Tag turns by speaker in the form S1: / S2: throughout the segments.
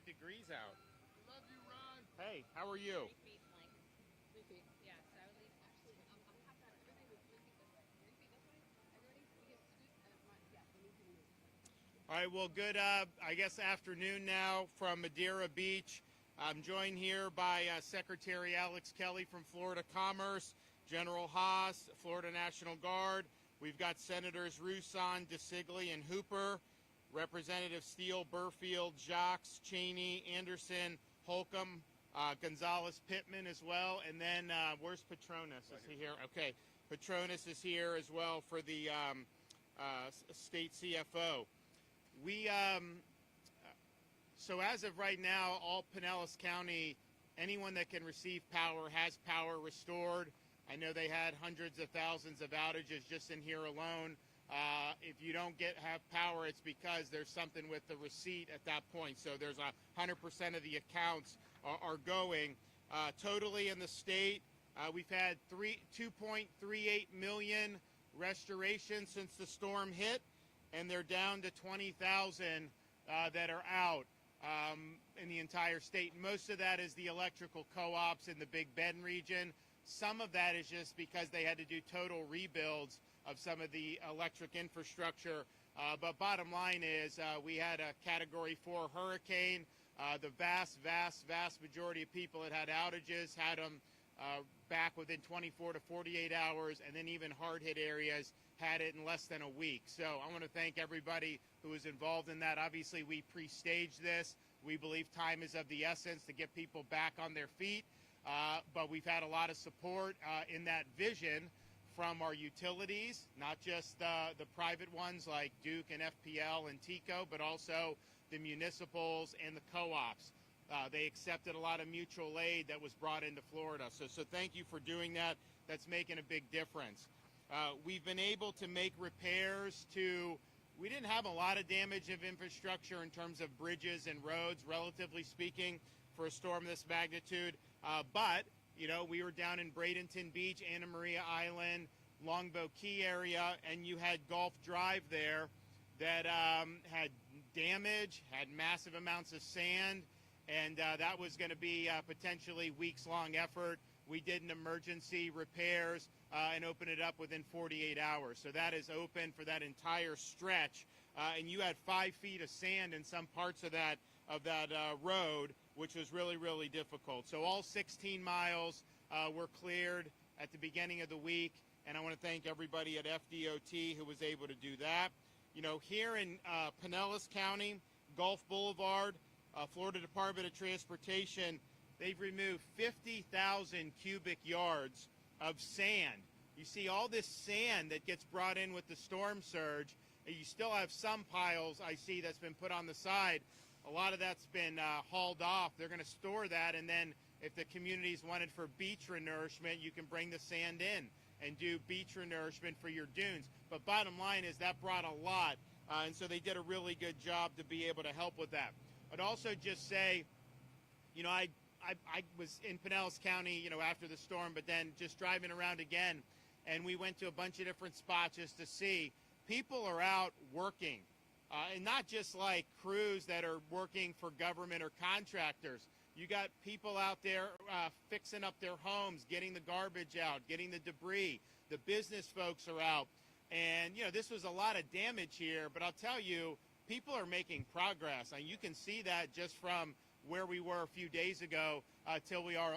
S1: degrees out.
S2: Love you, Ron.
S1: Hey, how are you?
S3: 3 feet, like 3 feet. Yeah, so at least actually, I'm half that. Everybody was 3 feet this way. 3 feet this way. Everybody, we get scoot and it's my yeah. We need to move.
S1: All right, well, good, I guess, afternoon now from Madeira Beach. I'm joined here by Secretary Alex Kelly from Florida Commerce, General Haas, Florida National Guard. We've got Senators Rouson, DeSigli, and Hooper, Representative Steele, Burfield, Jacques, Cheney, Anderson, Holcomb, Gonzalez, Pittman as well. And then where's Petronas? Is he here? Okay, Petronas is here as well for the state CFO. We so as of right now, all Pinellas County, anyone that can receive power has power restored. I know they had hundreds of thousands of outages just in here alone. If you don't have power, it's because there's something with the receipt at that point. So there's 100% of the accounts are going. Totally in the state, we've had 2.38 million restorations since the storm hit, and they're down to 20,000 that are out in the entire state. Most of that is the electrical co-ops in the Big Bend region. Some of that is just because they had to do total rebuilds of some of the electric infrastructure. But bottom line is we had a Category 4 hurricane. The vast majority of people that had outages had them back within 24 to 48 hours, and then even hard-hit areas had it in less than a week. So I want to thank everybody who was involved in that. Obviously, we pre-staged this. We believe time is of the essence to get people back on their feet. But we've had a lot of support in that vision from our utilities, not just the private ones like Duke and FPL and TECO, but also the municipals and the co-ops. They accepted a lot of mutual aid that was brought into Florida. So thank you for doing that. That's making a big difference. We've been able to make repairs to, we didn't have a lot of damage of infrastructure in terms of bridges and roads, relatively speaking, for a storm this magnitude. But, you know, we were down in Bradenton Beach, Anna Maria Island, Longboat Key area, and you had Gulf Drive there that had damage, had massive amounts of sand, and that was going to be potentially weeks-long effort. We did an emergency repairs and opened it up within 48 hours. So that is open for that entire stretch. And you had 5 feet of sand in some parts of that road, which was really, really difficult. So all 16 miles were cleared at the beginning of the week. And I want to thank everybody at FDOT who was able to do that. You know, here in Pinellas County, Gulf Boulevard, Florida Department of Transportation, they've removed 50,000 cubic yards of sand. You see all this sand that gets brought in with the storm surge. You still have some piles I see that's been put on the side. A lot of that's been hauled off. They're going to store that, and then if the communities wanted for beach renourishment, you can bring the sand in and do beach renourishment for your dunes. But bottom line is that brought a lot, and so they did a really good job to be able to help with that. I'd also just say, you know, I was in Pinellas County, you know, after the storm, but then just driving around again, and we went to a bunch of different spots just to see. People are out working, and not just like crews that are working for government or contractors. You got people out there fixing up their homes, getting the garbage out, getting the debris. The business folks are out. And, you know, this was a lot of damage here, but I'll tell you, people are making progress. And you can see that just from where we were a few days ago till we are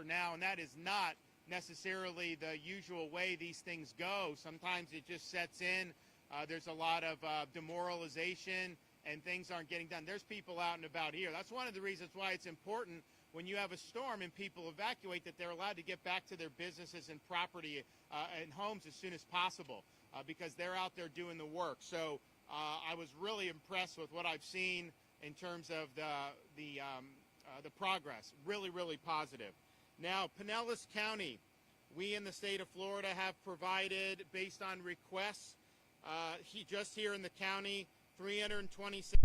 S1: now. And that is not necessarily the usual way these things go. Sometimes it just sets in. There's a lot of demoralization and things aren't getting done. There's people out and about here. That's one of the reasons why it's important when you have a storm and people evacuate that they're allowed to get back to their businesses and property and homes as soon as possible because they're out there doing the work. So I was really impressed with what I've seen in terms of the progress. Really, really positive. Now, Pinellas County, we in the state of Florida have provided, based on requests, just here in the county, 326.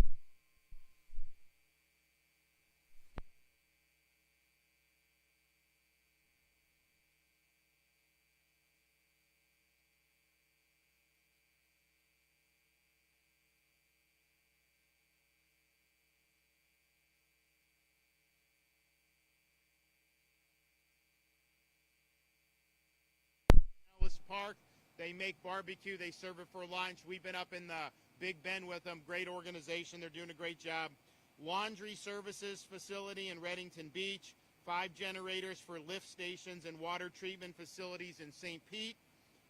S1: Park. They make barbecue. They serve it for lunch. We've been up in the Big Bend with them. Great organization. They're doing a great job. Laundry services facility in Reddington Beach. 5 generators for lift stations and water treatment facilities in St. Pete.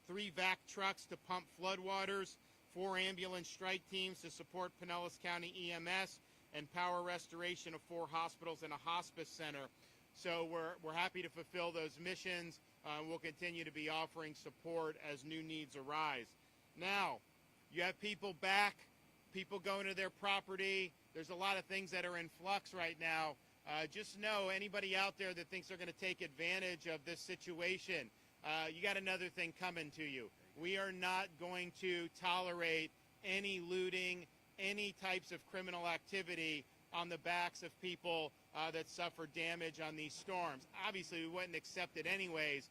S1: 3 vac trucks to pump floodwaters. 4 ambulance strike teams to support Pinellas County EMS, and power restoration of 4 hospitals and a hospice center. So we're happy to fulfill those missions. We'll continue to be offering support as new needs arise. Now, you have people back, people going to their property. There's a lot of things that are in flux right now. Just know, anybody out there that thinks they're going to take advantage of this situation, you got another thing coming to you. We are not going to tolerate any looting, any types of criminal activity on the backs of people that suffer damage on these storms. Obviously, we wouldn't accept it anyways,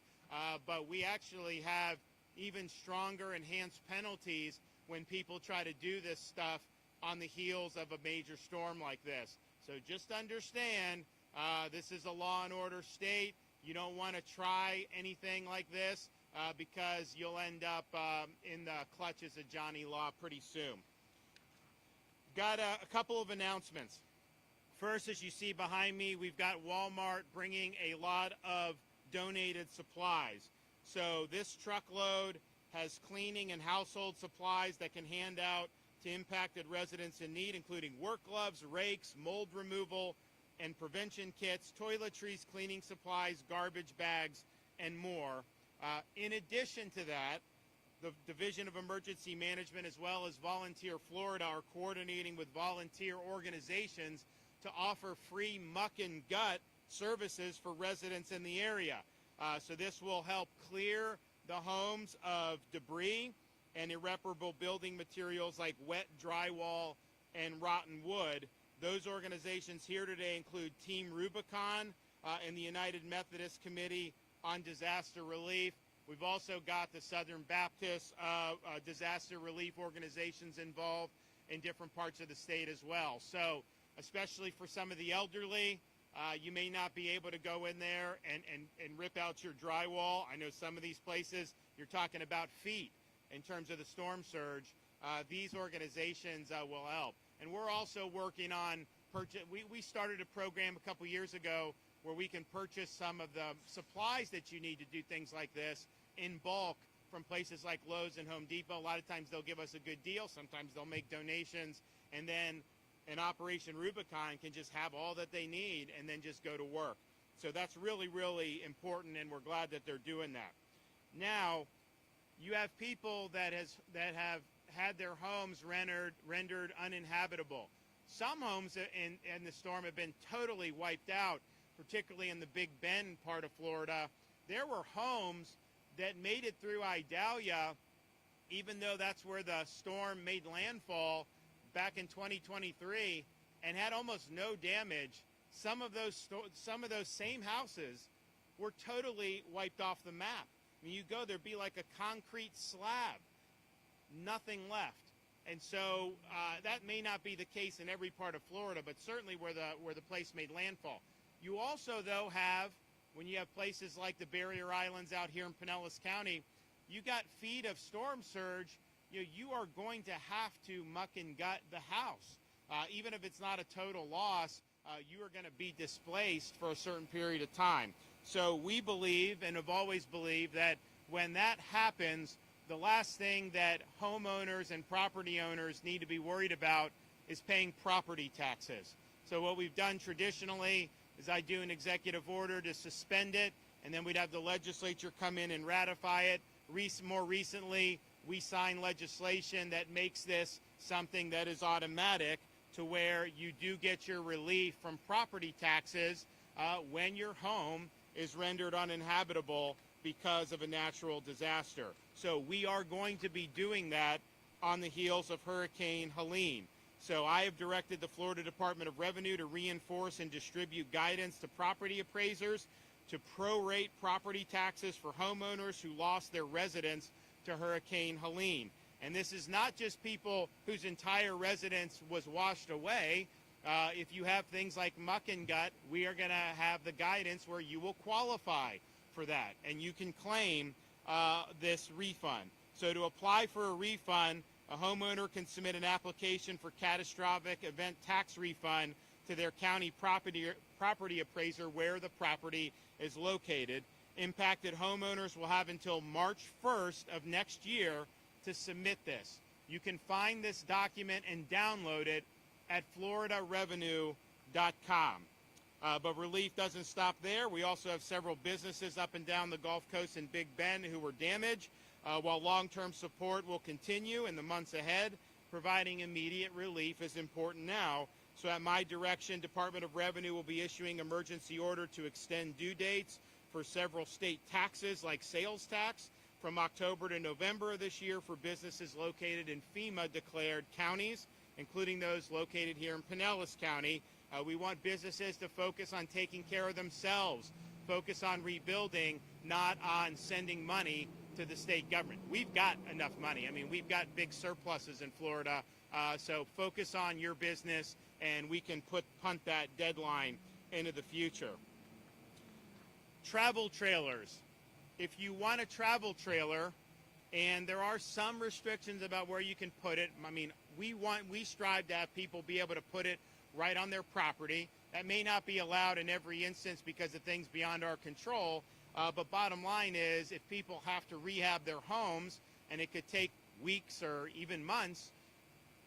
S1: but we actually have even stronger enhanced penalties when people try to do this stuff on the heels of a major storm like this. So just understand, this is a law and order state. You don't want to try anything like this because you'll end up in the clutches of Johnny Law pretty soon. Got a couple of announcements. First, as you see behind me, we've got Walmart bringing a lot of donated supplies. So this truckload has cleaning and household supplies that can hand out to impacted residents in need, including work gloves, rakes, mold removal and prevention kits, toiletries, cleaning supplies, garbage bags, and more. In addition to that, the Division of Emergency Management as well as Volunteer Florida are coordinating with volunteer organizations to offer free muck and gut services for residents in the area. So this will help clear the homes of debris and irreparable building materials like wet drywall and rotten wood. Those organizations here today include Team Rubicon and the United Methodist Committee on Disaster Relief. We've also got the Southern Baptist disaster relief organizations involved in different parts of the state as well. So especially for some of the elderly, you may not be able to go in there and rip out your drywall. I know some of these places you're talking about feet in terms of the storm surge. These organizations will help. And we're also working on we started a program a couple years ago where we can purchase some of the supplies that you need to do things like this in bulk from places like Lowe's and Home Depot. A lot of times they'll give us a good deal. Sometimes they'll make donations, and then an Operation Rubicon can just have all that they need and then just go to work. So that's really, really important, and we're glad that they're doing that. Now, you have people that have had their homes rendered uninhabitable. Some homes in the storm have been totally wiped out, particularly in the Big Bend part of Florida. There were homes that made it through Idalia, even though that's where the storm made landfall back in 2023, and had almost no damage. Some of those same houses were totally wiped off the map. I mean, you go, there'd be like a concrete slab, nothing left. And so that may not be the case in every part of Florida, but certainly where the place made landfall. You also, though, have, when you have places like the Barrier Islands out here in Pinellas County, you got feet of storm surge. You are going to have to muck and gut the house. Even if it's not a total loss, you are going to be displaced for a certain period of time. So we believe and have always believed that when that happens, the last thing that homeowners and property owners need to be worried about is paying property taxes. So what we've done traditionally is I do an executive order to suspend it, and then we'd have the legislature come in and ratify it. More recently, we signed legislation that makes this something that is automatic, to where you do get your relief from property taxes when your home is rendered uninhabitable because of a natural disaster. So we are going to be doing that on the heels of Hurricane Helene. So I have directed the Florida Department of Revenue to reinforce and distribute guidance to property appraisers to prorate property taxes for homeowners who lost their residence to Hurricane Helene. And this is not just people whose entire residence was washed away. If you have things like muck and gut, we are going to have the guidance where you will qualify for that. And you can claim this refund. So to apply for a refund, a homeowner can submit an application for catastrophic event tax refund to their county property appraiser where the property is located. Impacted homeowners will have until March 1st of next year to submit this. You can find this document and download it at floridarevenue.com. But relief doesn't stop there. We also have several businesses up and down the Gulf Coast and Big Bend who were damaged, while long-term support will continue in the months ahead. Providing immediate relief is important now. So at my direction, Department of Revenue will be issuing emergency order to extend due dates for several state taxes like sales tax from October to November of this year for businesses located in FEMA-declared counties, including those located here in Pinellas County. We want businesses to focus on taking care of themselves, focus on rebuilding, not on sending money to the state government. We've got enough money. I mean, we've got big surpluses in Florida, so focus on your business, and we can punt that deadline into the future. Travel trailers. If you want a travel trailer, and there are some restrictions about where you can put it. I mean, we strive to have people be able to put it right on their property. That may not be allowed in every instance because of things beyond our control, but bottom line is if people have to rehab their homes, and it could take weeks or even months,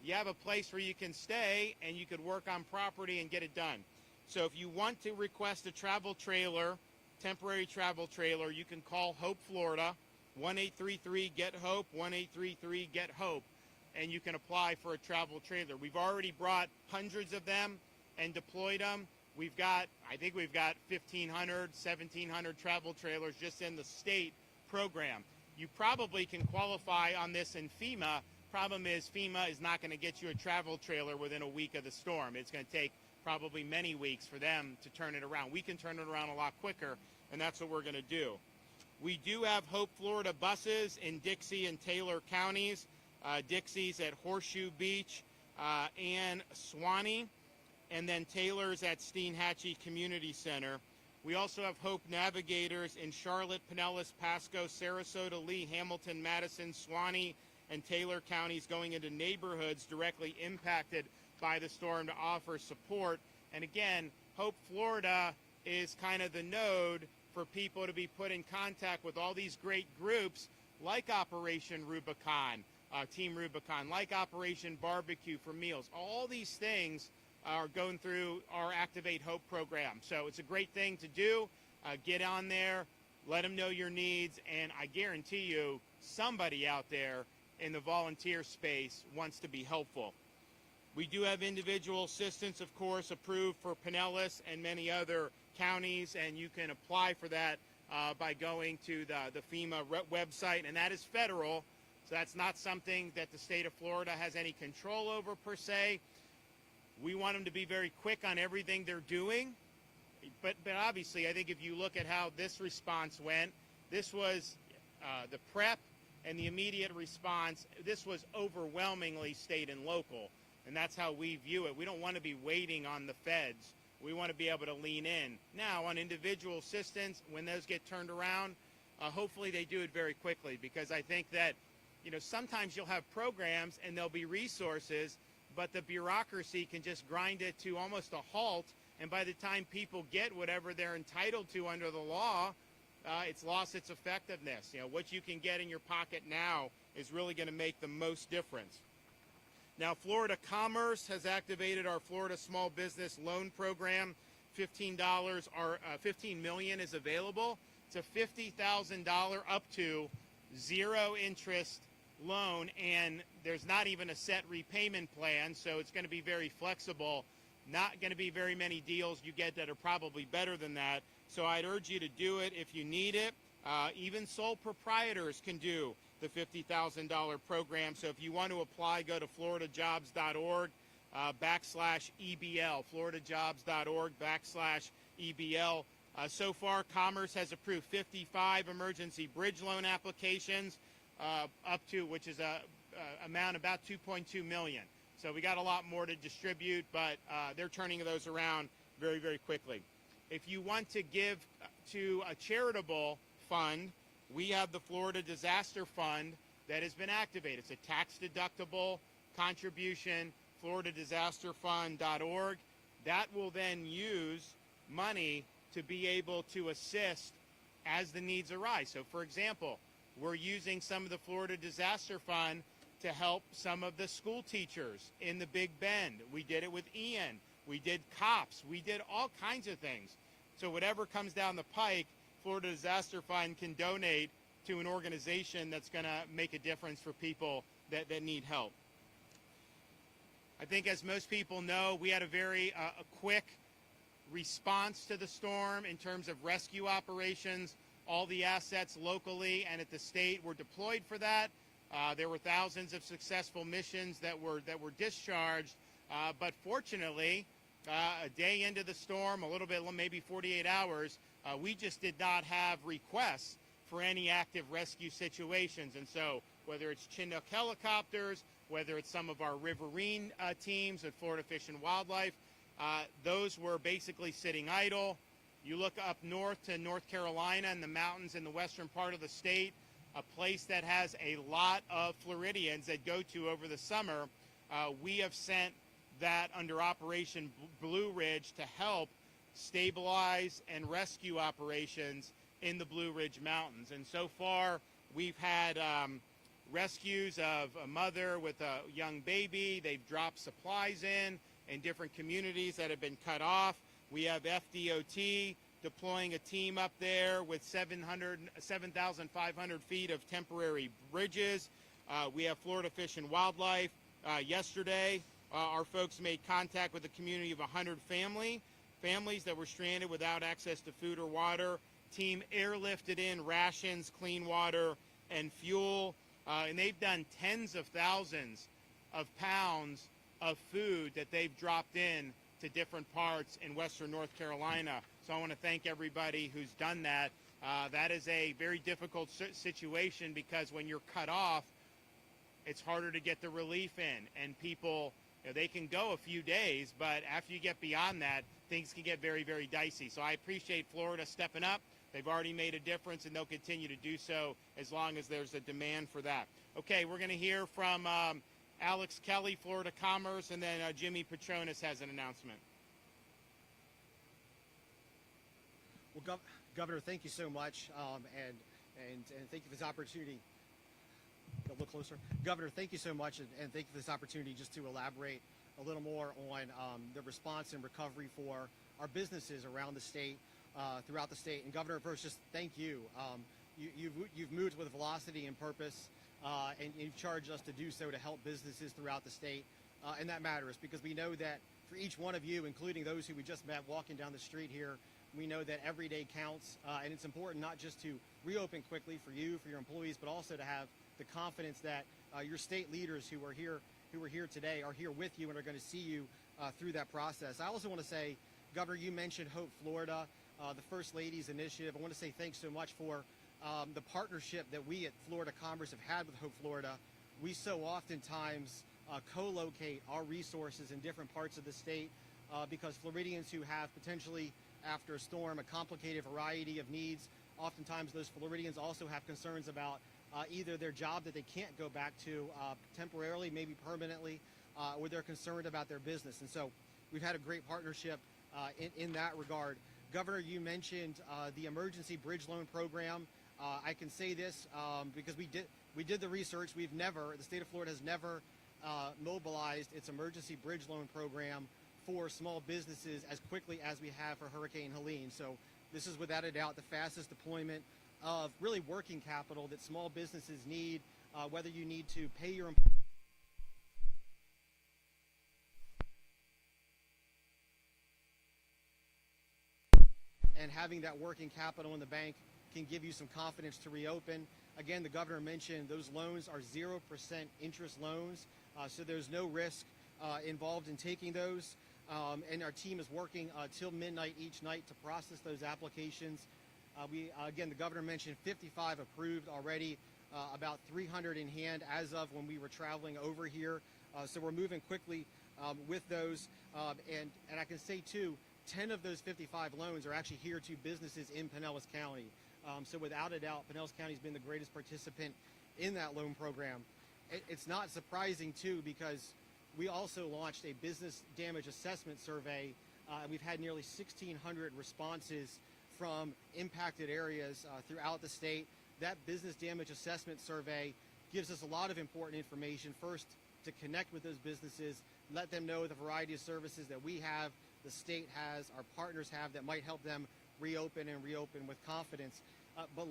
S1: you have a place where you can stay and you could work on property and get it done. So if you want to request a travel trailer, temporary travel trailer, you can call Hope Florida, 1-833-GET-HOPE, 1-833-GET-HOPE, and you can apply for a travel trailer. We've already brought hundreds of them and deployed them. I think we've got 1,500, 1,700 travel trailers just in the state program. You probably can qualify on this in FEMA. Problem is FEMA is not going to get you a travel trailer within a week of the storm. It's going to take probably many weeks for them to turn it around. We can turn it around a lot quicker, and that's what we're going to do. We do have Hope Florida buses in Dixie and Taylor counties. Dixie's at Horseshoe Beach and Swanee, and then Taylor's at Steinhatchee Community Center. We also have Hope Navigators in Charlotte, Pinellas, Pasco, Sarasota, Lee, Hamilton, Madison, Swanee, and Taylor counties going into neighborhoods directly impacted by the storm to offer support. And again, Hope Florida is kind of the node for people to be put in contact with all these great groups like Operation Rubicon, Team Rubicon, like Operation Barbecue for Meals. All these things are going through our Activate Hope program. So it's a great thing to do. Get on there, let them know your needs, and I guarantee you somebody out there in the volunteer space wants to be helpful. We do have individual assistance, of course, approved for Pinellas and many other counties, and you can apply for that by going to the FEMA website, and that is federal, so that's not something that the state of Florida has any control over per se. We want them to be very quick on everything they're doing, but obviously I think if you look at how this response went, this was the prep and the immediate response. This was overwhelmingly state and local, and that's how we view it. We don't want to be waiting on the feds. We want to be able to lean in. Now, on individual assistance, when those get turned around, hopefully they do it very quickly, because I think that, sometimes you'll have programs and there'll be resources, but the bureaucracy can just grind it to almost a halt, and by the time people get whatever they're entitled to under the law, it's lost its effectiveness. What you can get in your pocket now is really going to make the most difference. Now, Florida Commerce has activated our Florida Small Business Loan Program. $15 million is available. It's a $50,000 up to zero interest loan, and there's not even a set repayment plan, so it's going to be very flexible. Not going to be very many deals you get that are probably better than that. So I'd urge you to do it if you need it. Even sole proprietors can do the $50,000 program. So if you want to apply, go to floridajobs.org /EBL, floridajobs.org /EBL. So far, Commerce has approved 55 emergency bridge loan applications, up to, which is a amount about $2.2 million. So we got a lot more to distribute, but they're turning those around very, very quickly. If you want to give to a charitable fund, we have the Florida Disaster Fund that has been activated. It's a tax-deductible contribution, floridadisasterfund.org. That will then use money to be able to assist as the needs arise. So, for example, we're using some of the Florida Disaster Fund to help some of the school teachers in the Big Bend. We did it with Ian. We did cops. We did all kinds of things. So whatever comes down the pike, Florida Disaster Fund can donate to an organization that's going to make a difference for people that need help. I think, as most people know, we had a very a quick response to the storm in terms of rescue operations. All the assets locally and at the state were deployed for that. There were thousands of successful missions that were discharged, but fortunately, a day into the storm, a little bit, maybe 48 hours, we just did not have requests for any active rescue situations. And so whether it's Chinook helicopters, whether it's some of our riverine teams at Florida Fish and Wildlife, those were basically sitting idle. You look up north to North Carolina and the mountains in the western part of the state, a place that has a lot of Floridians that go to over the summer. We have sent that under Operation Blue Ridge to help stabilize and rescue operations in the Blue Ridge Mountains. And so far, we've had rescues of a mother with a young baby. They've dropped supplies in different communities that have been cut off. We have FDOT deploying a team up there with 7,500 feet of temporary bridges. We have Florida Fish and Wildlife. Yesterday, our folks made contact with a community of 100 families that were stranded without access to food or water. Team airlifted in rations, clean water, and fuel. And they've done tens of thousands of pounds of food that they've dropped in to different parts in western North Carolina. So I want to thank everybody who's done that. That is a very difficult situation because when you're cut off, it's harder to get the relief in. And people, they can go a few days, but after you get beyond that, things can get very, very dicey. So I appreciate Florida stepping up. They've already made a difference, and they'll continue to do so as long as there's a demand for that. Okay, we're going to hear from Alex Kelly, Florida Commerce, and then Jimmy Petronas has an announcement.
S2: Well, Governor, thank you so much, and thank you for this opportunity. A little closer. Governor, thank you so much, and thank you for this opportunity just to elaborate a little more on the response and recovery for our businesses around the state, throughout the state. And Governor, first, just thank you. You've moved with velocity and purpose, and you've charged us to do so to help businesses throughout the state, and that matters because we know that for each one of you, including those who we just met walking down the street here, we know that every day counts, and it's important not just to reopen quickly for you, for your employees, but also to have the confidence that your state leaders who are here today are here with you and are going to see you through that process. I also want to say, Governor, you mentioned Hope Florida, the First Lady's initiative. I want to say thanks so much for the partnership that we at Florida Commerce have had with Hope Florida. We so oftentimes co-locate our resources in different parts of the state because Floridians who have potentially, after a storm, a complicated variety of needs, oftentimes those Floridians also have concerns about either their job that they can't go back to temporarily, maybe permanently, or they're concerned about their business. And so we've had a great partnership in that regard. Governor, you mentioned the emergency bridge loan program. I can say this because we did the research. The state of Florida has never mobilized its emergency bridge loan program for small businesses as quickly as we have for Hurricane Helene. So this is without a doubt the fastest deployment of really working capital that small businesses need, whether you need to pay your employees and having that working capital in the bank can give you some confidence to reopen. Again, the governor mentioned those loans are 0% interest loans, so there's no risk involved in taking those. And our team is working till midnight each night to process those applications. Again, the governor mentioned 55 approved already, about 300 in hand as of when we were traveling over here. So we're moving quickly with those. And I can say, too, 10 of those 55 loans are actually here to businesses in Pinellas County. So without a doubt, Pinellas County has been the greatest participant in that loan program. It's not surprising, too, because we also launched a business damage assessment survey. We've had nearly 1,600 responses from impacted areas throughout the state. That business damage assessment survey gives us a lot of important information. First, to connect with those businesses, let them know the variety of services that we have, the state has, our partners have, that might help them reopen with confidence. But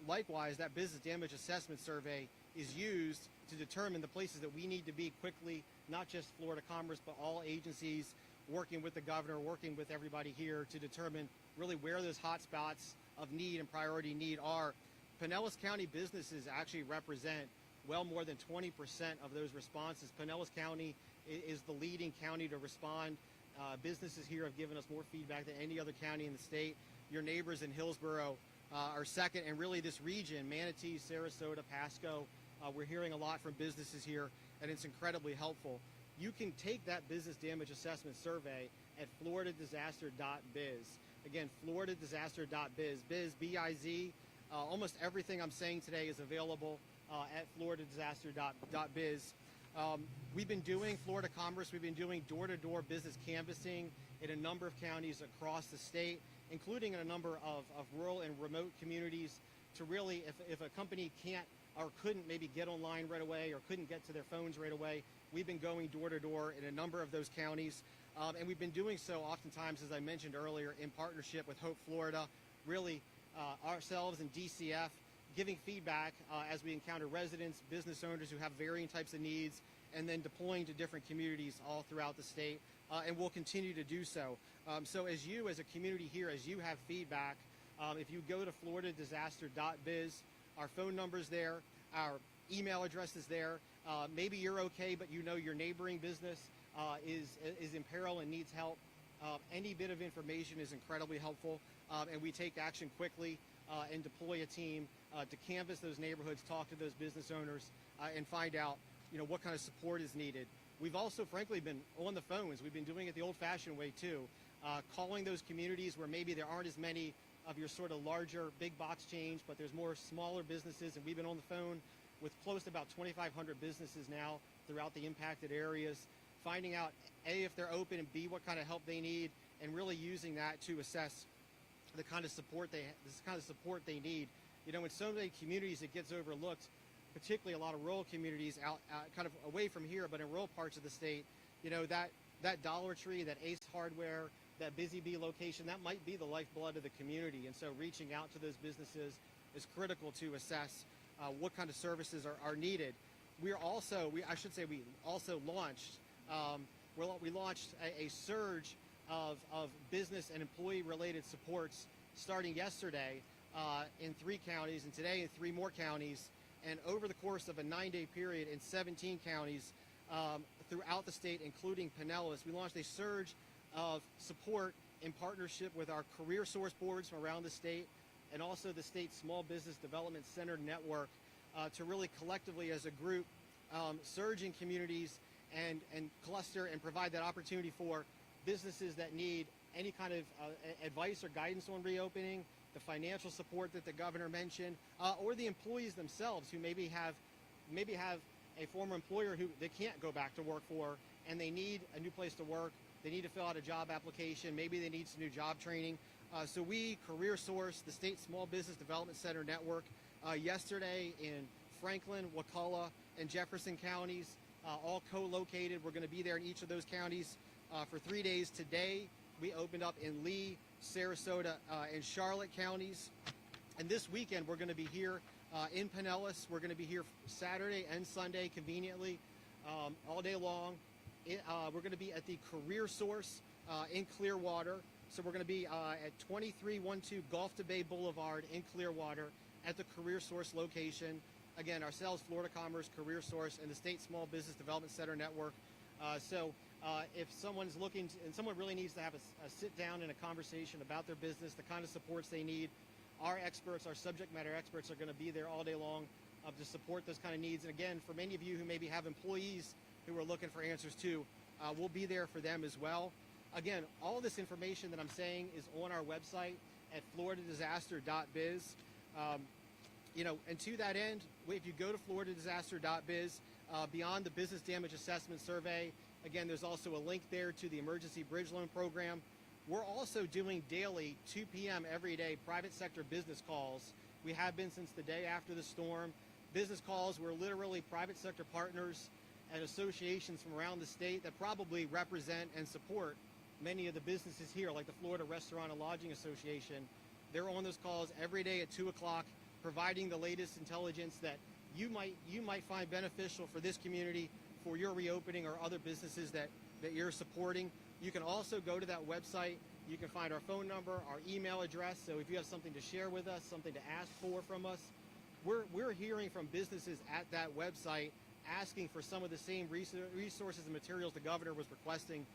S2: likewise, that business damage assessment survey is used to determine the places that we need to be quickly, not just Florida Commerce, but all agencies working with the governor, working with everybody here to determine really where those hot spots of need and priority need are. Pinellas County businesses actually represent well more than 20% of those responses. Pinellas County is the leading county to respond. Businesses here have given us more feedback than any other county in the state. Your neighbors in Hillsborough are second, and really this region, Manatee, Sarasota, Pasco, we're hearing a lot from businesses here, and it's incredibly helpful. You can take that business damage assessment survey at floridadisaster.biz. Again, floridadisaster.biz. B-I-Z. Almost everything I'm saying today is available at floridadisaster.biz. We've been doing Florida Commerce. We've been doing door-to-door business canvassing in a number of counties across the state, including in a number of rural and remote communities, to really, if a company can't or couldn't maybe get online right away or couldn't get to their phones right away, we've been going door-to-door in a number of those counties. And we've been doing so oftentimes, as I mentioned earlier, in partnership with Hope Florida, really ourselves and DCF, giving feedback as we encounter residents, business owners who have varying types of needs, and then deploying to different communities all throughout the state, and we'll continue to do so. So as you, as a community here, as you have feedback, if you go to floridadisaster.biz, our phone number's there, our email address is there. Maybe you're okay, but you know your neighboring business is in peril and needs help. Any bit of information is incredibly helpful, and we take action quickly and deploy a team to canvass those neighborhoods, talk to those business owners, and find out what kind of support is needed. We've also, frankly, been on the phones. We've been doing it the old-fashioned way, too, calling those communities where maybe there aren't as many of your sort of larger big box chains, but there's more smaller businesses, and we've been on the phone with close to about 2,500 businesses now throughout the impacted areas, finding out, A, if they're open, and B, what kind of help they need, and really using that to assess the kind of support they need. In so many communities it gets overlooked, particularly a lot of rural communities out kind of away from here, but in rural parts of the state, that Dollar Tree, that Ace Hardware, that Busy Bee location, that might be the lifeblood of the community. And so reaching out to those businesses is critical to assess what kind of services are needed. We also launched, we launched a surge of business and employee-related supports starting yesterday in 3 counties, and today in 3 more counties, and over the course of a 9-day period in 17 counties throughout the state, including Pinellas. We launched a surge of support in partnership with our career source boards from around the state and also the state Small Business Development Center network to really collectively as a group surge in communities and cluster and provide that opportunity for businesses that need any kind of advice or guidance on reopening, the financial support that the governor mentioned, or the employees themselves who maybe have a former employer who they can't go back to work for, and they need a new place to work. They need to fill out a job application. Maybe they need some new job training. So we, Career Source, the State Small Business Development Center Network, yesterday in Franklin, Wakulla, and Jefferson counties, all co-located. We're going to be there in each of those counties for 3 days. Today, we opened up in Lee, Sarasota, and Charlotte counties. And this weekend, we're going to be here in Pinellas. We're going to be here Saturday and Sunday, conveniently, all day long. We're going to be at the Career Source in Clearwater. So we're going to be at 2312 Gulf to Bay Boulevard in Clearwater at the Career Source location. Again, ourselves, Florida Commerce, Career Source, and the State Small Business Development Center Network. So if someone's looking to, and someone really needs to have a sit down and a conversation about their business, the kind of supports they need, our experts, our subject matter experts are going to be there all day long to support those kind of needs. And again, for many of you who maybe have employees who are looking for answers too, we'll be there for them as well. Again, all this information that I'm saying is on our website at floridadisaster.biz. And to that end, if you go to floridadisaster.biz, beyond the business damage assessment survey, again, there's also a link there to the emergency bridge loan program. We're also doing daily, 2 p.m. every day, private sector business calls. We have been since the day after the storm. Business calls where literally private sector partners and associations from around the state that probably represent and support many of the businesses here, like the Florida Restaurant and Lodging Association. They're on those calls every day at 2 o'clock, providing the latest intelligence that you might find beneficial for this community, for your reopening, or other businesses that you're supporting. You can also go to that website. You can find our phone number, our email address. So if you have something to share with us, something to ask for from us, we're hearing from businesses at that website asking for some of the same resources and materials the governor was requesting.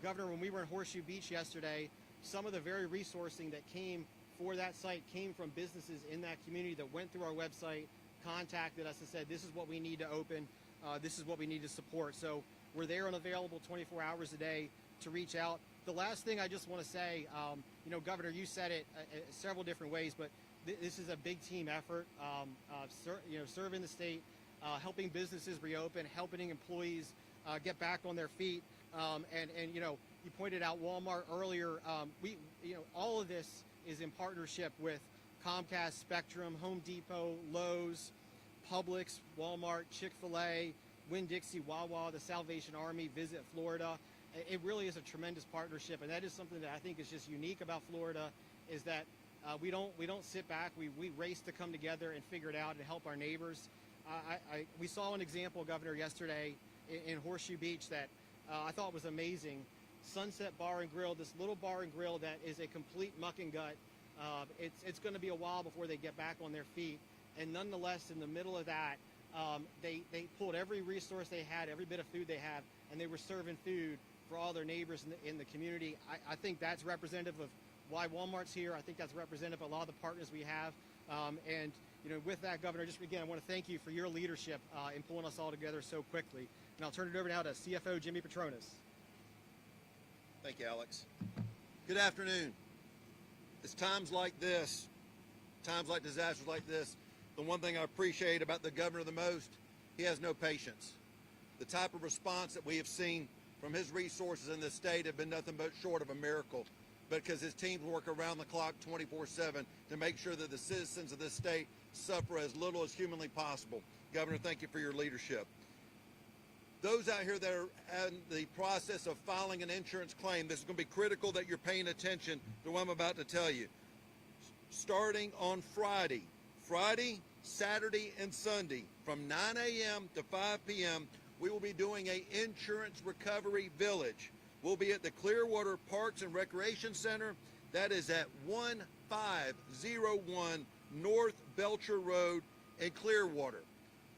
S2: Governor, when we were in Horseshoe Beach yesterday, some of the very resourcing that came for that site came from businesses in that community that went through our website, contacted us and said, this is what we need to open, this is what we need to support. So we're there and available 24 hours a day to reach out. The last thing I just want to say, Governor, you said it several different ways, but this is a big team effort, serving the state, helping businesses reopen, helping employees get back on their feet. You pointed out Walmart earlier. All of this is in partnership with Comcast, Spectrum, Home Depot, Lowe's, Publix, Walmart, Chick-fil-A, Winn-Dixie, Wawa, the Salvation Army, Visit Florida. It really is a tremendous partnership, and that is something that I think is just unique about Florida, is that we don't sit back. We race to come together and figure it out and help our neighbors. We saw an example, Governor, yesterday in Horseshoe Beach that I thought was amazing. Sunset Bar and Grill, this little bar and grill that is a complete muck and gut. It's going to be a while before they get back on their feet. And nonetheless, in the middle of that, they pulled every resource they had, every bit of food they have, and they were serving food for all their neighbors in the community. I think that's representative of why Walmart's here. I think that's representative of a lot of the partners we have. With that, Governor, just again, I want to thank you for your leadership in pulling us all together so quickly. And I'll turn it over now to CFO Jimmy Petronas.
S4: Thank you, Alex. Good afternoon. It's times like this, times like disasters like this, the one thing I appreciate about the governor the most, he has no patience. The type of response that we have seen from his resources in this state have been nothing but short of a miracle, because his teams work around the clock 24/7 to make sure that the citizens of this state suffer as little as humanly possible. Governor, thank you for your leadership. Those out here that are in the process of filing an insurance claim, this is going to be critical that you're paying attention to what I'm about to tell you. Starting on Friday, Saturday, and Sunday, from 9 a.m. to 5 p.m., we will be doing an insurance recovery village. We'll be at the Clearwater Parks and Recreation Center. That is at 1501 North Belcher Road in Clearwater.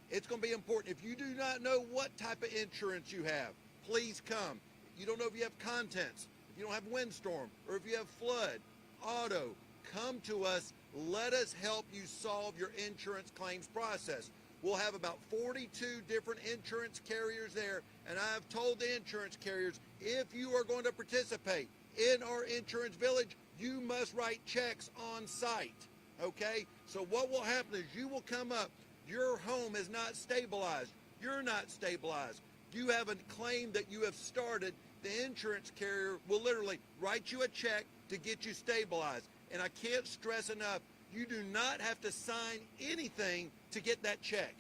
S4: It's going to be important. If you do not know what type of insurance you have, please come. You don't know if you have contents, if you don't have windstorm, or if you have flood, auto, come to us. Let us help you solve your insurance claims process. We'll have about 42 different insurance carriers there, and I have told the insurance carriers, if you are going to participate in our insurance village, you must write checks on site, okay? So what will happen is you will come up, your home is not stabilized, you're not stabilized, you have a claim that you have started, the insurance carrier will literally write you a check to get you stabilized. And I can't stress enough, you do not have to sign anything to get that check.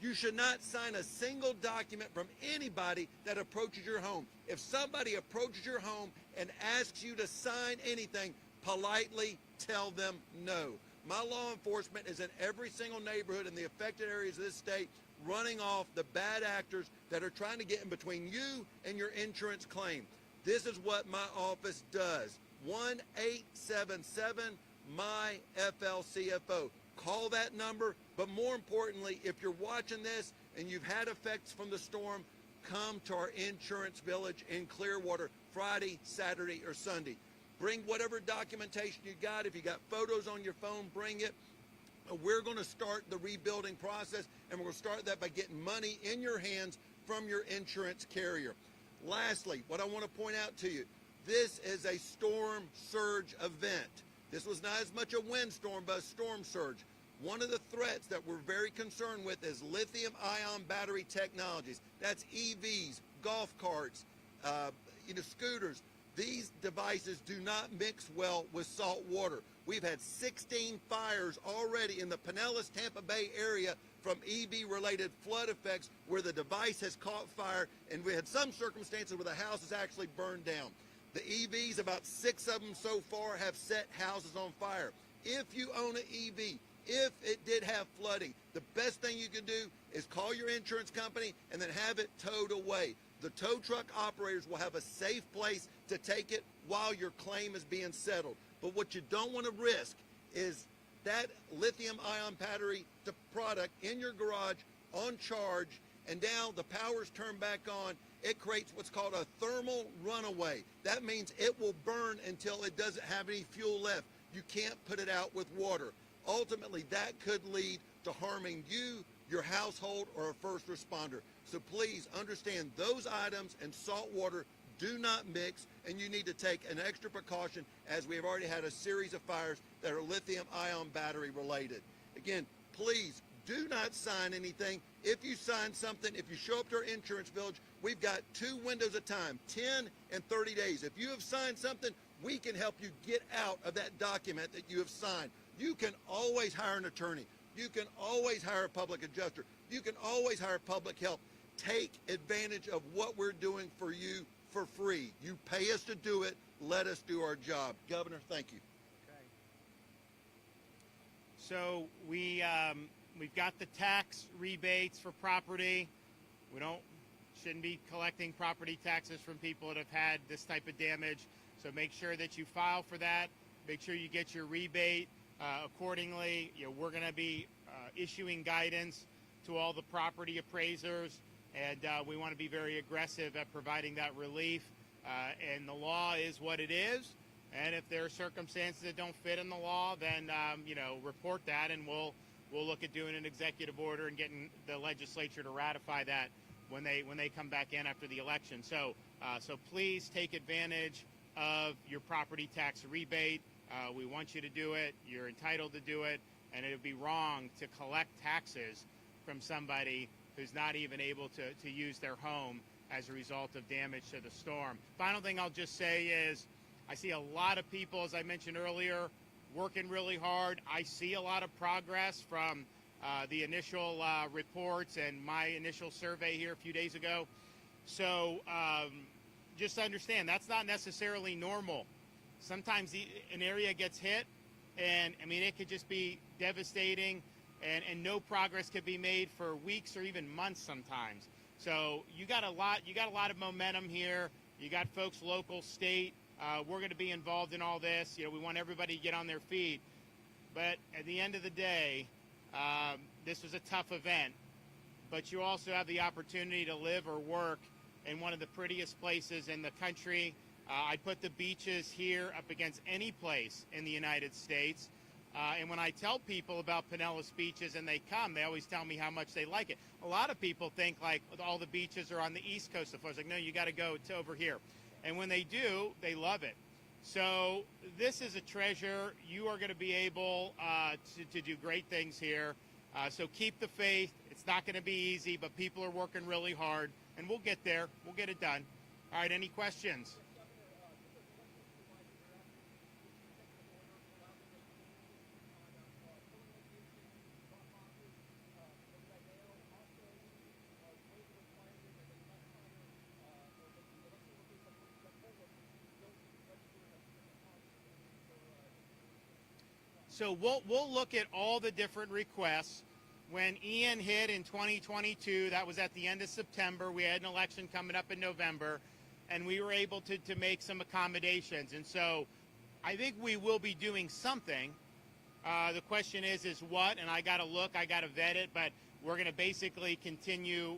S4: You should not sign a single document from anybody that approaches your home. If somebody approaches your home and asks you to sign anything, politely tell them no. My law enforcement is in every single neighborhood in the affected areas of this state, running off the bad actors that are trying to get in between you and your insurance claim. This is what my office does. 1-877-MY-FLCFO. Call that number, but more importantly, if you're watching this and you've had effects from the storm, come to our insurance village in Clearwater Friday, Saturday, or Sunday. Bring whatever documentation you got. If you got photos on your phone, bring it. We're going to start the rebuilding process, and we're going to start that by getting money in your hands from your insurance carrier. Lastly, what I want to point out to you, this is a storm surge event. This was not as much a windstorm, but a storm surge. One of the threats that we're very concerned with is lithium-ion battery technologies. That's EVs, golf carts, scooters. These devices do not mix well with salt water. We've had 16 fires already in the Pinellas, Tampa Bay area from EV-related flood effects where the device has caught fire, and we had some circumstances where the house has actually burned down. The EVs, about 6 of them so far, have set houses on fire. If you own an EV, if it did have flooding, the best thing you can do is call your insurance company and then have it towed away. The tow truck operators will have a safe place to take it while your claim is being settled. But what you don't want to risk is that lithium-ion battery product in your garage on charge, and now the power's turned back on. It creates what's called a thermal runaway. That means it will burn until it doesn't have any fuel left. You can't put it out with water. Ultimately, that could lead to harming you, your household, or a first responder. So please understand those items and salt water do not mix, and you need to take an extra precaution as we have already had a series of fires that are lithium-ion battery related. Again, please do not sign anything. If you sign something, if you show up to our insurance village, we've got 2 windows of time, 10 and 30 days. If you have signed something, we can help you get out of that document that you have signed. You can always hire an attorney. You can always hire a public adjuster. You can always hire public help. Take advantage of what we're doing for you for free. You pay us to do it. Let us do our job. Governor, thank you.
S2: Okay.
S1: So we've got the tax rebates for property. We shouldn't be collecting property taxes from people that have had this type of damage. So make sure that you file for that. Make sure you get your rebate accordingly. We're going to be issuing guidance to all the property appraisers, and we want to be very aggressive at providing that relief. And the law is what it is. And if there are circumstances that don't fit in the law, then report that, and we'll look at doing an executive order and getting the legislature to ratify that when they come back in after the election. So please take advantage of your property tax rebate. We want you to do it. You're entitled to do it, and it would be wrong to collect taxes from somebody who's not even able to use their home as a result of damage to the storm. Final thing I'll just say is I see a lot of people, as I mentioned earlier, working really hard. I see a lot of progress from the initial reports and my initial survey here a few days ago. So just understand that's not necessarily normal. Sometimes an area gets hit, and it could just be devastating, and no progress could be made for weeks or even months sometimes. So you got a lot of momentum here. You got folks local, state. We're going to be involved in all this. We want everybody to get on their feet. But at the end of the day, this was a tough event. But you also have the opportunity to live or work in one of the prettiest places in the country. I put the beaches here up against any place in the United States. And when I tell people about Pinellas beaches and they come, they always tell me how much they like it. A lot of people think like all the beaches are on the east coast of Florida. It's like, no, you got to go to over here. And when they do, they love it. So this is a treasure. You are going to be able to do great things here. So keep the faith. It's not going to be easy, but people are working really hard, and we'll get there. We'll get it done. All right, any questions? So we'll look at all the different requests. When Ian hit in 2022, that was at the end of September. We had an election coming up in November, and we were able to make some accommodations. And so I think we will be doing something. The question is what? And I got to look, I got to vet it, but we're going to basically continue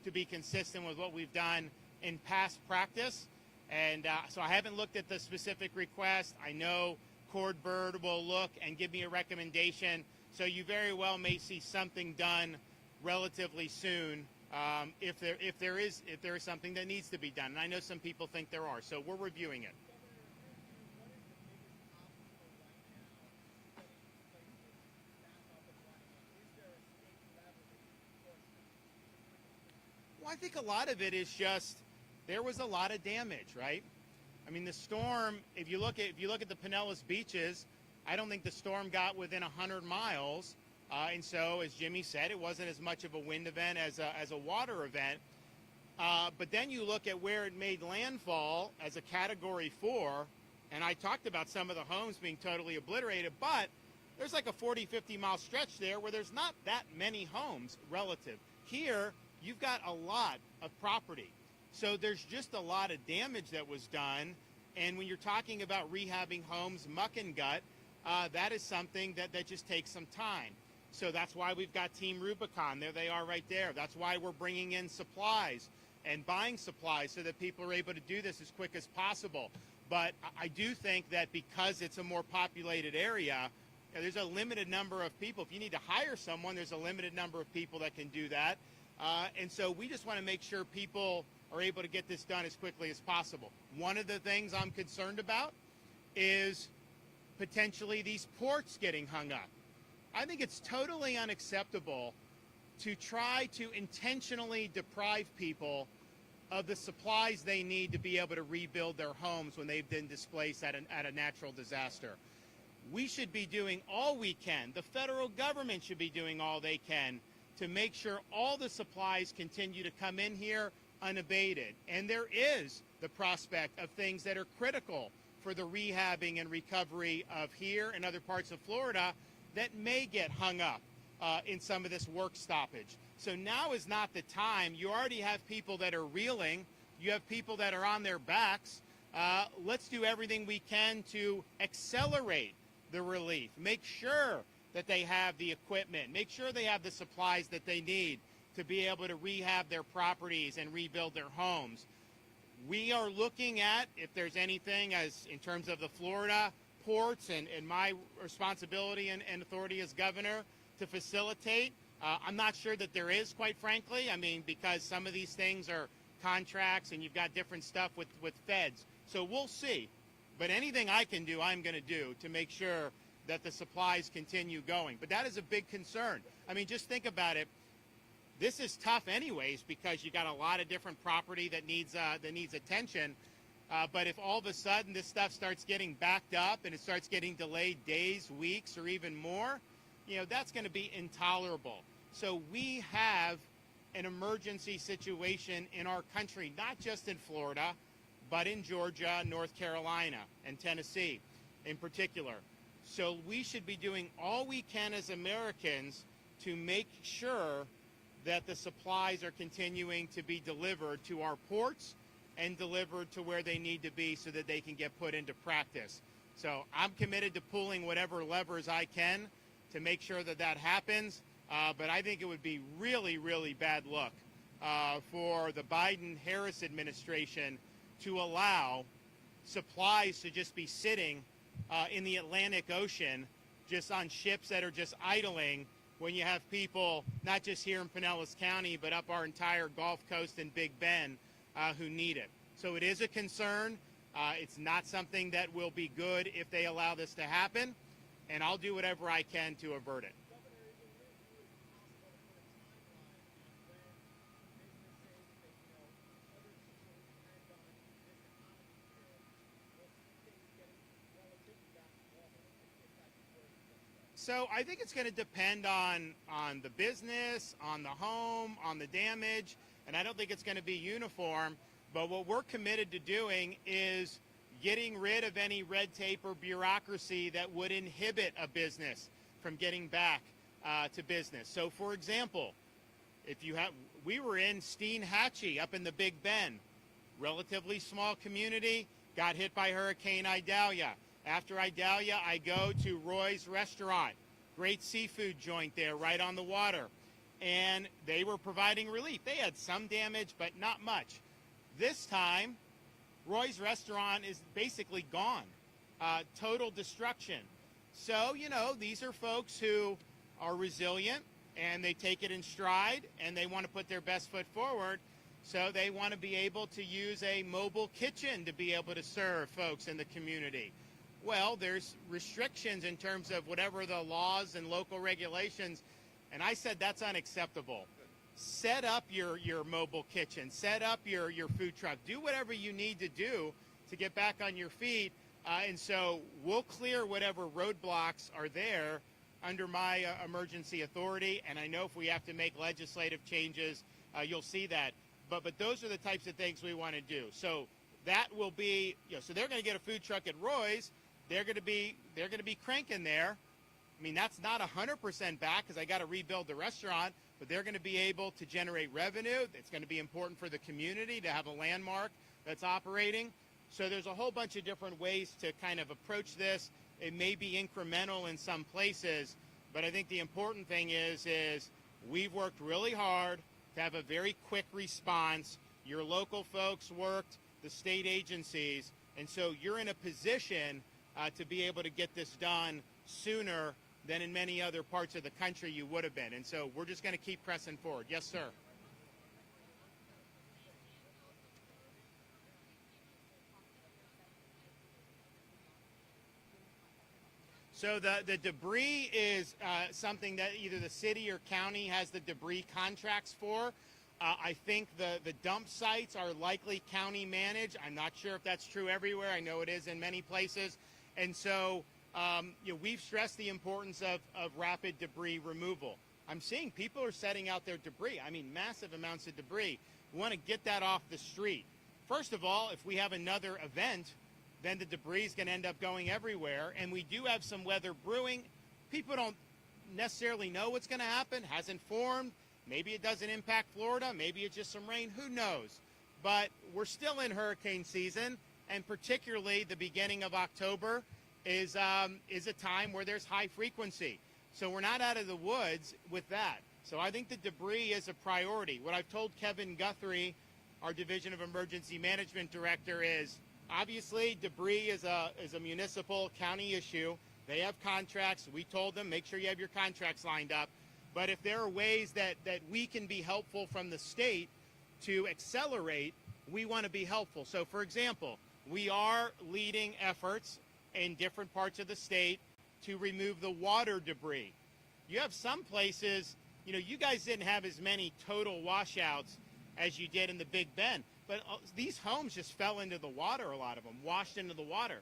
S1: to be consistent with what we've done in past practice. And so I haven't looked at the specific request. I know Cord Bird will look and give me a recommendation. So you very well may see something done relatively soon if there is something that needs to be done. And I know some people think there are. So we're reviewing it. think a lot of it is just there was a lot of damage, right? I mean, the storm, if you look at the Pinellas beaches, I don't think the storm got within 100 miles. And so, as Jimmy said, it wasn't as much of a wind event as a water event. But then you look at where it made landfall as a Category 4, and I talked about some of the homes being totally obliterated, but there's like a 40, 50-mile stretch there where there's not that many homes relative. Here, you've got a lot of property. So there's just a lot of damage that was done. And when you're talking about rehabbing homes, muck and gut, that is something that just takes some time. So that's why we've got Team Rubicon. There they are right there. That's why we're bringing in supplies and buying supplies so that people are able to do this as quick as possible. But I do think that because it's a more populated area, there's a limited number of people. If you need to hire someone, there's a limited number of people that can do that. And so we just want to make sure people are able to get this done as quickly as possible. One of the things I'm concerned about is potentially these ports getting hung up. I think it's totally unacceptable to try to intentionally deprive people of the supplies they need to be able to rebuild their homes when they've been displaced at a natural disaster. We should be doing all we can. The federal government should be doing all they can to make sure all the supplies continue to come in here unabated. And there is the prospect of things that are critical for the rehabbing and recovery of here and other parts of Florida that may get hung up in some of this work stoppage. So now is not the time. You already have people that are reeling. You have people that are on their backs. Let's do everything we can to accelerate the relief. Make sure that they have the equipment. Make sure they have the supplies that they need to be able to rehab their properties and rebuild their homes. We are looking at if there's anything as in terms of the Florida ports and my responsibility and authority as governor to facilitate. I'm not sure that there is, quite frankly. I mean, because some of these things are contracts and you've got different stuff with feds. So we'll see. But anything I can do, I'm going to do to make sure that the supplies continue going. But that is a big concern. I mean, just think about it. This is tough anyways because you got a lot of different property that needs attention. But if all of a sudden this stuff starts getting backed up and it starts getting delayed days, weeks, or even more, that's going to be intolerable. So we have an emergency situation in our country, not just in Florida, but in Georgia, North Carolina, and Tennessee in particular. So we should be doing all we can as Americans to make sure that the supplies are continuing to be delivered to our ports and delivered to where they need to be so that they can get put into practice. So I'm committed to pulling whatever levers I can to make sure that that happens. But I think it would be really, really bad luck for the Biden-Harris administration to allow supplies to just be sitting in the Atlantic Ocean just on ships that are just idling when you have people, not just here in Pinellas County, but up our entire Gulf Coast and Big Bend who need it. So it is a concern. It's not something that will be good if they allow this to happen, and I'll do whatever I can to avert it. So I think it's going to depend on the business, on the home, on the damage, and I don't think it's going to be uniform. But what we're committed to doing is getting rid of any red tape or bureaucracy that would inhibit a business from getting back to business. So, for example, we were in Steinhatchee up in the Big Bend, relatively small community, got hit by Hurricane Idalia. After Idalia, I go to Roy's Restaurant, great seafood joint there right on the water. And they were providing relief. They had some damage, but not much. This time, Roy's Restaurant is basically gone, total destruction. So, these are folks who are resilient and they take it in stride and they want to put their best foot forward. So they want to be able to use a mobile kitchen to be able to serve folks in the community. Well, there's restrictions in terms of whatever the laws and local regulations, and I said that's unacceptable. set up your mobile kitchen, set up your food truck, do whatever you need to do to get back on your feet. And so we'll clear whatever roadblocks are there under my emergency authority. And I know if we have to make legislative changes, you'll see that. But those are the types of things we want to do. So that will be, so they're going to get a food truck at Roy's. They're going to be cranking there. I mean, that's not 100% back because I got to rebuild the restaurant, but they're going to be able to generate revenue. It's going to be important for the community to have a landmark that's operating. So there's a whole bunch of different ways to kind of approach this. It may be incremental in some places, but I think the important thing is we've worked really hard to have a very quick response. Your local folks worked, the state agencies, and so you're in a position to be able to get this done sooner than in many other parts of the country you would have been. And so we're just going to keep pressing forward. Yes, sir. So the debris is something that either the city or county has the debris contracts for. I think the dump sites are likely county managed. I'm not sure if that's true everywhere. I know it is in many places. And so we've stressed the importance of rapid debris removal. I'm seeing people are setting out their debris. I mean, massive amounts of debris. We want to get that off the street. First of all, if we have another event, then the debris is going to end up going everywhere. And we do have some weather brewing. People don't necessarily know what's going to happen, hasn't formed. Maybe it doesn't impact Florida. Maybe it's just some rain. Who knows? But we're still in hurricane season, and particularly the beginning of October is a time where there's high frequency. So we're not out of the woods with that. So I think the debris is a priority. What I've told Kevin Guthrie, our Division of Emergency Management Director, is obviously debris is a municipal county issue. They have contracts. We told them, make sure you have your contracts lined up. But if there are ways that we can be helpful from the state to accelerate, we want to be helpful. So, for example, we are leading efforts in different parts of the state to remove the water debris. You have some places, you guys didn't have as many total washouts as you did in the Big Bend, but these homes just fell into the water, a lot of them, washed into the water.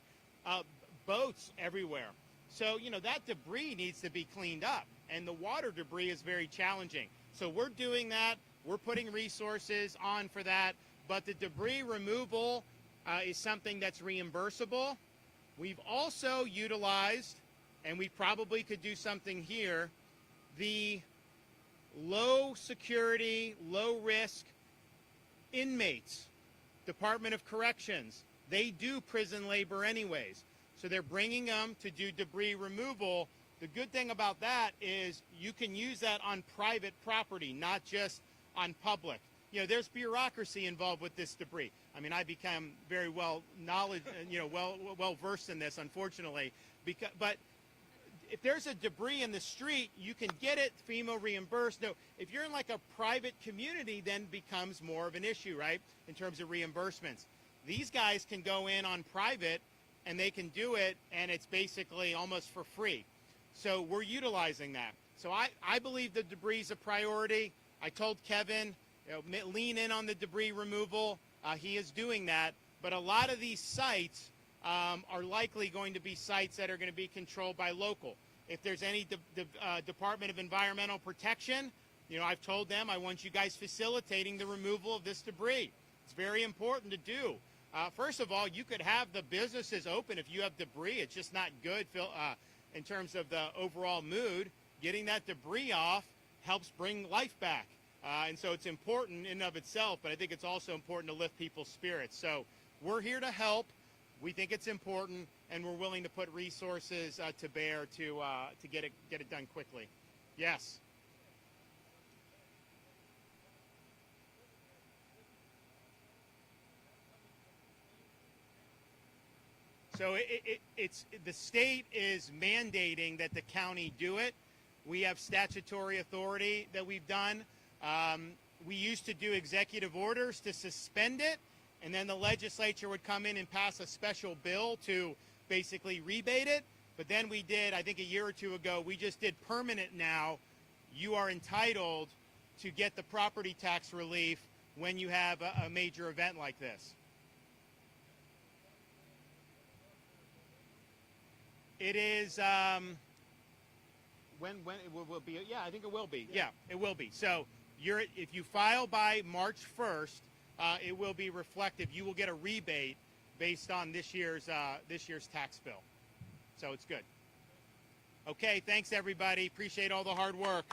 S1: Boats everywhere. So, that debris needs to be cleaned up, and the water debris is very challenging. So we're doing that. We're putting resources on for that, but the debris removal is something that's reimbursable. We've also utilized, and we probably could do something here, the low security, low risk inmates, Department of Corrections. They do prison labor anyways. So they're bringing them to do debris removal. The good thing about that is you can use that on private property, not just on public. There's bureaucracy involved with this debris. I mean, I become very well versed in this, unfortunately. But if there's a debris in the street, you can get it FEMA reimbursed. No, if you're in like a private community, then it becomes more of an issue, right, in terms of reimbursements. These guys can go in on private, and they can do it, and it's basically almost for free. So we're utilizing that. So I believe the debris is a priority. I told Kevin, lean in on the debris removal. He is doing that. But a lot of these sites are likely going to be sites that are going to be controlled by local. If there's any Department of Environmental Protection, I've told them I want you guys facilitating the removal of this debris. It's very important to do. First of all, you could have the businesses open if you have debris. It's just not good in terms of the overall mood. Getting that debris off helps bring life back. And so it's important in and of itself, but I think it's also important to lift people's spirits. So we're here to help. We think it's important, and we're willing to put resources to bear to get it done quickly. Yes. So it's the state is mandating that the county do it. We have statutory authority that we've done. We used to do executive orders to suspend it, and then the legislature would come in and pass a special bill to basically rebate it. But then we did, I think a year or two ago, we just did permanent now. You are entitled to get the property tax relief when you have a major event like this? It is, when it will be, yeah, I think it will be. Yeah, it will be. So if you file by March 1st, it will be reflective. You will get a rebate based on this year's tax bill. So it's good. Okay, thanks everybody. Appreciate all the hard work.